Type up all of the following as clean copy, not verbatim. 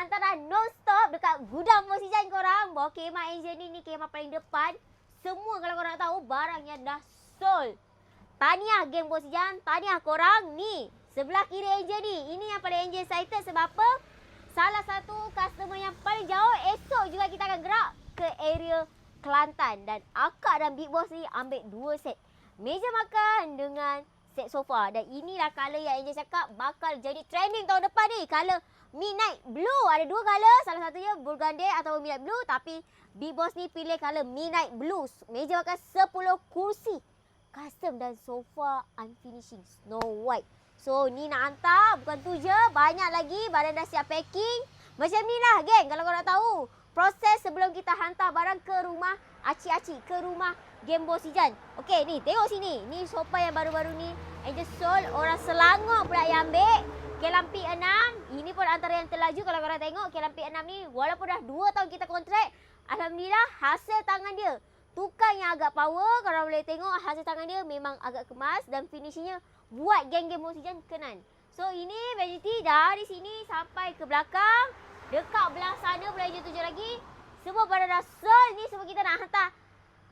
hantaran non-stop dekat gudang Posijan korang. Bawa kemah Angel ni kemah paling depan. Semua kalau korang tahu barangnya dah sold. Tahniah geng Posijan, tahniah korang ni. Sebelah kiri Angel ni, ini yang paling Angel excited sebab apa? Salah satu customer yang paling jauh, esok juga kita akan gerak ke area Kelantan. Dan Akak dan Big Boss ni ambil 2 set meja makan dengan set sofa. Dan inilah colour yang Angel cakap bakal jadi trending tahun depan ni. Colour Midnight Blue. Ada 2 colour. Salah satunya Burgundy atau Midnight Blue. Tapi Big Boss ni pilih colour Midnight Blue. Meja makan 10 kursi. Custom dan sofa unfinishing Snow White. So ni nak hantar. Bukan tu je. Banyak lagi. Barang dah siap packing. Macam ni lah geng. Kalau korang tahu. Proses sebelum kita hantar barang ke rumah Acik-acik. Ke rumah Game Posijan. Okey ni tengok sini. Ni sofa yang baru-baru ni. Angel sold. Orang Selangor pula yang ambil. Kelampi 6. Ini pun antara yang terlaju kalau korang tengok. Kelampi 6 ni walaupun dah 2 tahun kita kontrak. Alhamdulillah hasil tangan dia. Tukang yang agak power. Korang boleh tengok hasil tangan dia memang agak kemas. Dan finishingnya buat geng-geng Posijan kenan. So ini Vanity dari sini sampai ke belakang. Dekat belah sana boleh je tunjuk lagi. Semua barang dah sold ni. Semua kita nak hantar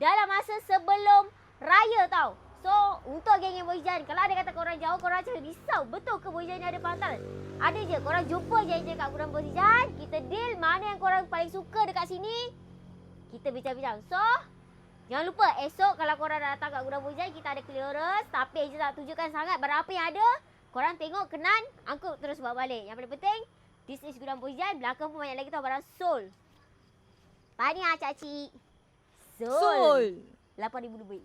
dalam masa sebelum raya tau. So untuk geng-geng Posijan, kalau ada kata korang jauh, korang macam risau. Betul ke Posijan ni ada pantal? Ada je. Korang jumpa je kat gudang Posijan. Kita deal mana yang korang paling suka dekat sini. Kita bincang-bincang. So jangan lupa esok kalau korang dah datang kat gudang Posijan, kita ada clearance. Tapi Angel tak tunjukkan sangat barang apa yang ada. Korang tengok kenan, angkut terus bawa balik. Yang paling penting, this is gudang Posijan. Belakang pun banyak lagi tau barang sold. Tahniah Cak Cik. Sold. 8,000 lebih.